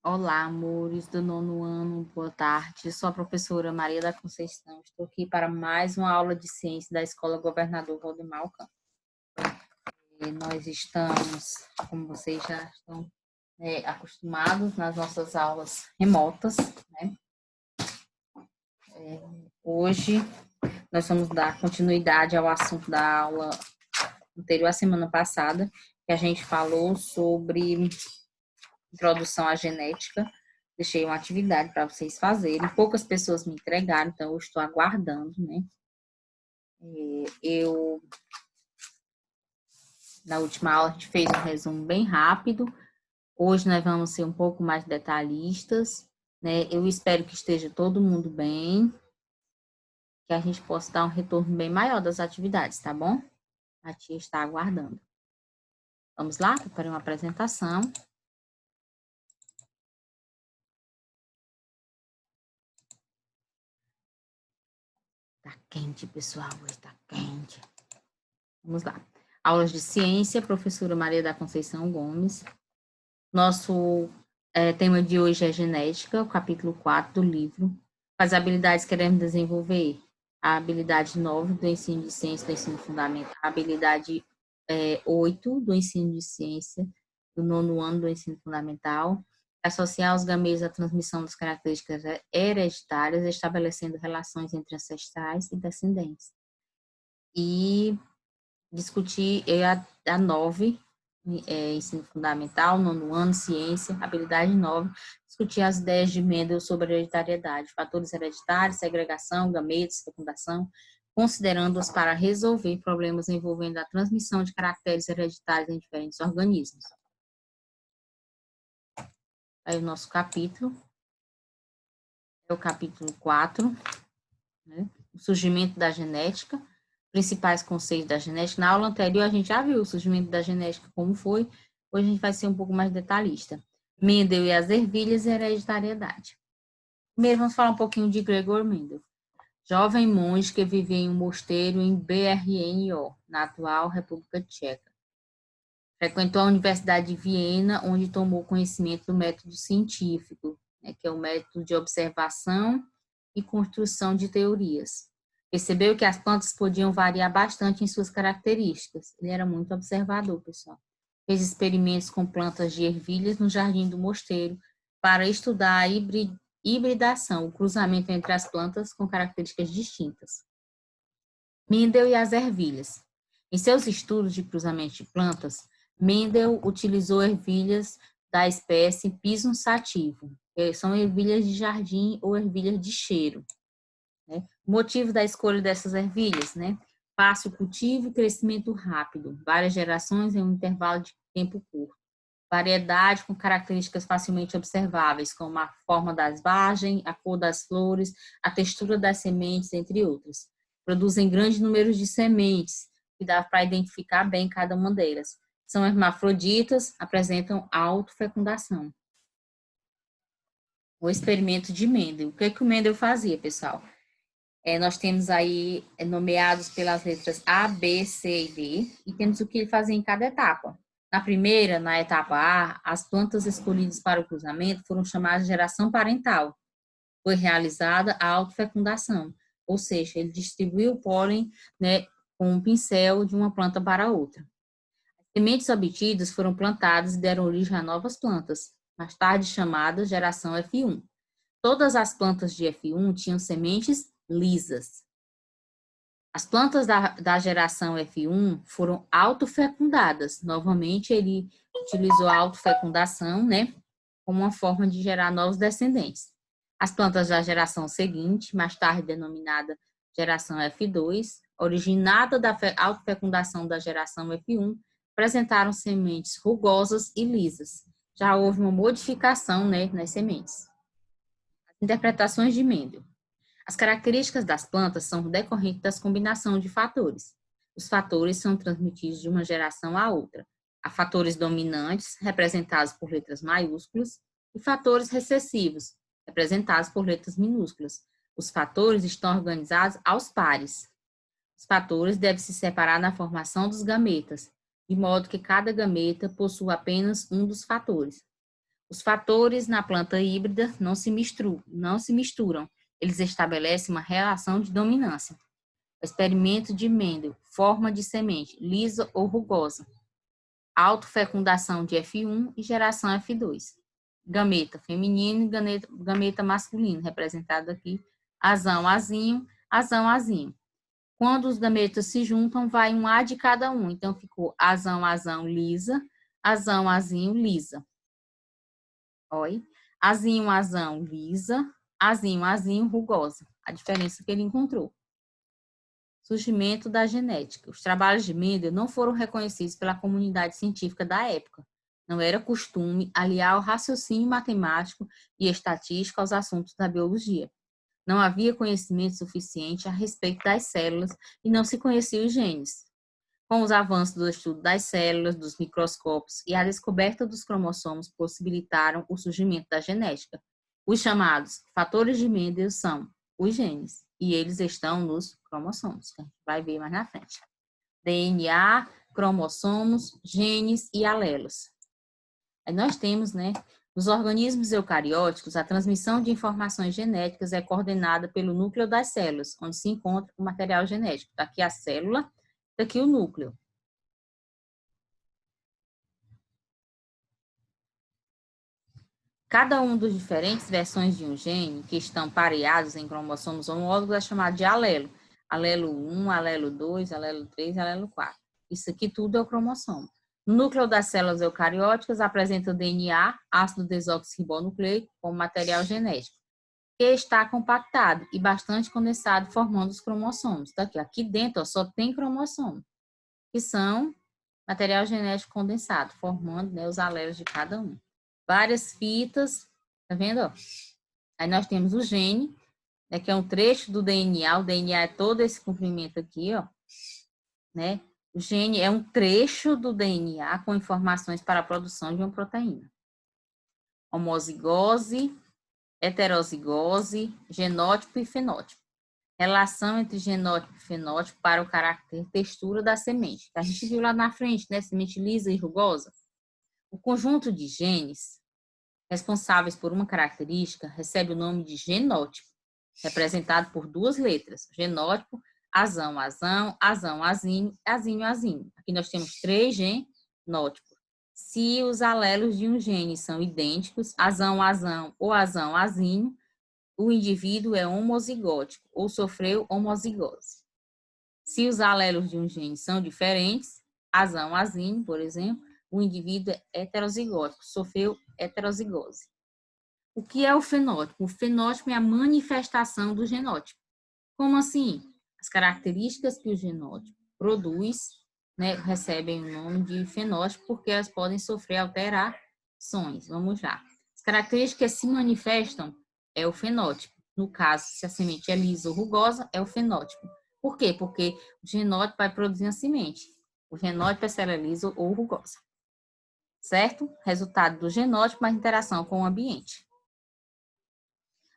Olá, amores do nono ano, boa tarde. Sou a professora Maria da Conceição. Estou aqui para mais uma aula de ciência da Escola Governador Valdemar Alcântara. Nós estamos, como vocês já estão acostumados, nas nossas aulas remotas, né? Hoje nós vamos dar continuidade ao assunto da aula anterior à semana passada, que a gente falou sobre introdução à genética. Deixei uma atividade para vocês fazerem. Poucas pessoas me entregaram, então eu estou aguardando, né? Na última aula, a gente fez um resumo bem rápido. Hoje nós vamos ser um pouco mais detalhistas, né? Eu espero que esteja todo mundo bem, que a gente possa dar um retorno bem maior das atividades, tá bom? A tia está aguardando. Vamos lá? Preparei uma apresentação. Tá quente, pessoal, hoje tá quente. Vamos lá. Aulas de ciência, professora Maria da Conceição Gomes. Nosso tema de hoje é genética, o capítulo 4 do livro. Quais habilidades queremos desenvolver? A habilidade 9 do ensino de ciência do ensino fundamental, a habilidade 8 do ensino de ciência do nono ano do ensino fundamental, associar os gametos à transmissão das características hereditárias, estabelecendo relações entre ancestrais e descendentes. E discutir a 9, ensino fundamental, nono ano, ciência, habilidade 9, discutir as ideias de Mendel sobre hereditariedade, fatores hereditários, segregação, gametos, fecundação, considerando-os para resolver problemas envolvendo a transmissão de caracteres hereditários em diferentes organismos. Aí o nosso capítulo, é o capítulo 4, né? O surgimento da genética, principais conceitos da genética. Na aula anterior a gente já viu o surgimento da genética como foi, hoje a gente vai ser um pouco mais detalhista. Mendel e as ervilhas e hereditariedade. Primeiro vamos falar um pouquinho de Gregor Mendel. Jovem monge que vivia em um mosteiro em Brno, na atual República Tcheca. Frequentou a Universidade de Viena, onde tomou conhecimento do método científico, né, que é o método de observação e construção de teorias. Percebeu que as plantas podiam variar bastante em suas características. Ele era muito observador, pessoal. Fez experimentos com plantas de ervilhas no jardim do mosteiro para estudar a hibridação, o cruzamento entre as plantas com características distintas. Mendel e as ervilhas. Em seus estudos de cruzamento de plantas, Mendel utilizou ervilhas da espécie Pisum sativum, que são ervilhas de jardim ou ervilhas de cheiro. Né? O motivo da escolha dessas ervilhas, né? Fácil cultivo e crescimento rápido, várias gerações em um intervalo de tempo curto. Variedade com características facilmente observáveis, como a forma das vagens, a cor das flores, a textura das sementes, entre outras. Produzem grandes números de sementes, que dá para identificar bem cada uma delas. São hermafroditas, apresentam autofecundação. O experimento de Mendel. O que o Mendel fazia, pessoal? Nós temos aí nomeados pelas letras A, B, C e D, e temos o que ele fazia em cada etapa. Na primeira, na etapa A, as plantas escolhidas para o cruzamento foram chamadas de geração parental. Foi realizada a autofecundação, ou seja, ele distribuiu o pólen, né, com um pincel de uma planta para outra. As sementes obtidas foram plantadas e deram origem a novas plantas, mais tarde chamadas geração F1. Todas as plantas de F1 tinham sementes lisas. As plantas da geração F1 foram autofecundadas. Novamente, ele utilizou a autofecundação, né, como uma forma de gerar novos descendentes. As plantas da geração seguinte, mais tarde denominada geração F2, originada da autofecundação da geração F1, apresentaram sementes rugosas e lisas. Já houve uma modificação, né, nas sementes. As interpretações de Mendel. As características das plantas são decorrentes da combinação de fatores. Os fatores são transmitidos de uma geração a outra. Há fatores dominantes, representados por letras maiúsculas, e fatores recessivos, representados por letras minúsculas. Os fatores estão organizados aos pares. Os fatores devem se separar na formação dos gametas, de modo que cada gameta possua apenas um dos fatores. Os fatores na planta híbrida não se misturam. Eles estabelecem uma relação de dominância. Experimento de Mendel, forma de semente, lisa ou rugosa. Autofecundação de F1 e geração F2. Gameta feminino e gameta masculino, representado aqui, azão, azinho, azão, azinho. Quando os gametas se juntam, vai um A de cada um. Então, ficou azão, azão, lisa, azão, azinho, lisa. Oi. Azinho, azão, lisa, azinho, azinho, rugosa. A diferença que ele encontrou. Surgimento da genética. Os trabalhos de Mendel não foram reconhecidos pela comunidade científica da época. Não era costume aliar o raciocínio matemático e estatístico aos assuntos da biologia. Não havia conhecimento suficiente a respeito das células e não se conheciam os genes. Com os avanços do estudo das células, dos microscópios e a descoberta dos cromossomos possibilitaram o surgimento da genética. Os chamados fatores de Mendel são os genes, e eles estão nos cromossomos, que a gente vai ver mais na frente. DNA, cromossomos, genes e alelos. Aí nós temos, nos organismos eucarióticos, a transmissão de informações genéticas é coordenada pelo núcleo das células, onde se encontra o material genético. Daqui a célula, daqui o núcleo. Cada um dos diferentes versões de um gene que estão pareados em cromossomos homólogos é chamado de alelo. Alelo 1, alelo 2, alelo 3, alelo 4. Isso aqui tudo é o cromossomo. No núcleo das células eucarióticas apresenta o DNA, ácido desoxirribonucleico, como material genético, que está compactado e bastante condensado, formando os cromossomos. Tá aqui dentro só tem cromossomo, que são material genético condensado, formando os alelos de cada um. Várias fitas, tá vendo? Aí nós temos o gene, que é um trecho do DNA. O DNA é todo esse comprimento aqui, ó, né? O gene é um trecho do DNA com informações para a produção de uma proteína. Homozigose, heterozigose, genótipo e fenótipo. Relação entre genótipo e fenótipo para o caráter textura da semente. A gente viu lá na frente, né? Semente lisa e rugosa. O conjunto de genes responsáveis por uma característica recebe o nome de genótipo, representado por duas letras. Genótipo, azão, azão, azão, azinho, azinho, azinho. Aqui nós temos 3 genótipos. Se os alelos de um gene são idênticos, azão, azão ou azão, azinho, o indivíduo é homozigótico ou sofreu homozigose. Se os alelos de um gene são diferentes, azão, azinho, por exemplo, o indivíduo é heterozigótico, sofreu heterozigose. O que é o fenótipo? O fenótipo é a manifestação do genótipo. Como assim? As características que o genótipo produz, recebem o nome de fenótipo porque elas podem sofrer alterações. Vamos lá. As características que se manifestam é o fenótipo. No caso, se a semente é lisa ou rugosa, é o fenótipo. Por quê? Porque o genótipo vai produzir a semente. O genótipo é se ela é lisa ou rugosa. Certo? Resultado do genótipo, a interação com o ambiente.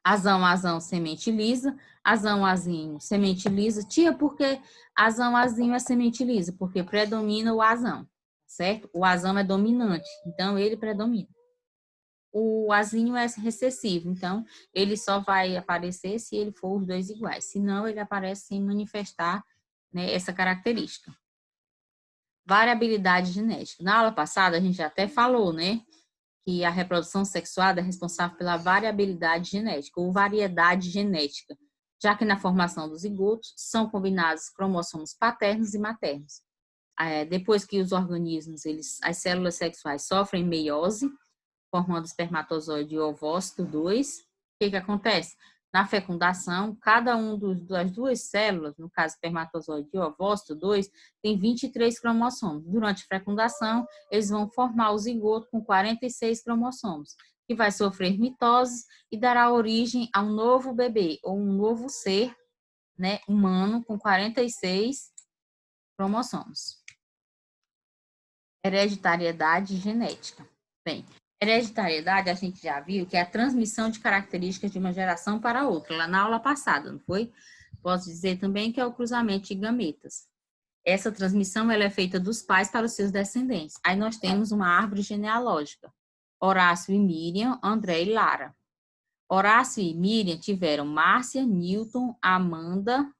Azão, azão, semente lisa. Azão, azinho, semente lisa. Tia, por que azão, azinho é semente lisa? Porque predomina o azão, certo? O azão é dominante, então ele predomina. O azinho é recessivo, então ele só vai aparecer se ele for os dois iguais. Senão, ele aparece sem manifestar, essa característica. Variabilidade genética. Na aula passada, a gente até falou, que a reprodução sexuada é responsável pela variabilidade genética, ou variedade genética, já que na formação dos zigotos são combinados cromossomos paternos e maternos. Depois que os organismos, as células sexuais sofrem meiose, formando espermatozoide e ovócito 2, o que acontece? Na fecundação, cada um das duas células, no caso espermatozoide e ovócito 2, tem 23 cromossomos. Durante a fecundação, eles vão formar o zigoto com 46 cromossomos, que vai sofrer mitose e dará origem a um novo bebê, ou um novo ser, humano com 46 cromossomos. Hereditariedade genética. Bem, hereditariedade, a gente já viu que é a transmissão de características de uma geração para outra, lá na aula passada, não foi? Posso dizer também que é o cruzamento de gametas. Essa transmissão ela é feita dos pais para os seus descendentes. Aí nós temos uma árvore genealógica. Horácio e Miriam, André e Lara. Horácio e Miriam tiveram Márcia, Newton, Amanda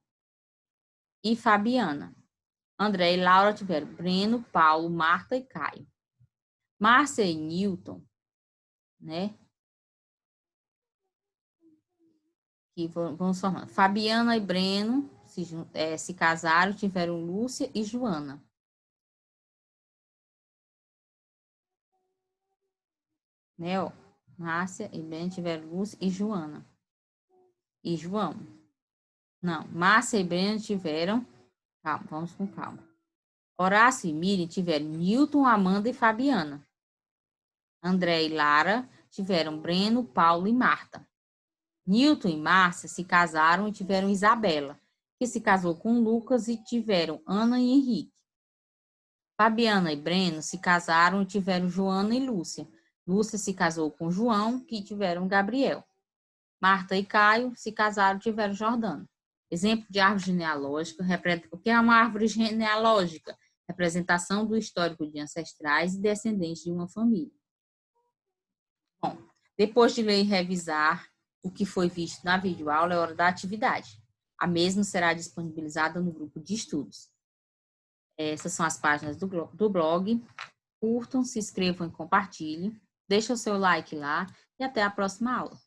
e Fabiana. André e Laura tiveram Breno, Paulo, Marta e Caio. Márcia e Newton, né? Que vamos formando. Fabiana e Breno se casaram, tiveram Lúcia e Joana. Né, ó. Márcia e Breno tiveram Lúcia e Joana. E João. Não, Márcia e Breno tiveram... Calma, vamos com calma. Horácio e Miriam tiveram Newton, Amanda e Fabiana. André e Lara tiveram Breno, Paulo e Marta. Newton e Márcia se casaram e tiveram Isabela, que se casou com Lucas e tiveram Ana e Henrique. Fabiana e Breno se casaram e tiveram Joana e Lúcia. Lúcia se casou com João, que tiveram Gabriel. Marta e Caio se casaram e tiveram Jordano. Exemplo de árvore genealógica. O que é uma árvore genealógica? Representação do histórico de ancestrais e descendentes de uma família. Bom, depois de ler e revisar o que foi visto na videoaula, é hora da atividade. A mesma será disponibilizada no grupo de estudos. Essas são as páginas do blog. Curtam, se inscrevam e compartilhem. Deixe o seu like lá e até a próxima aula.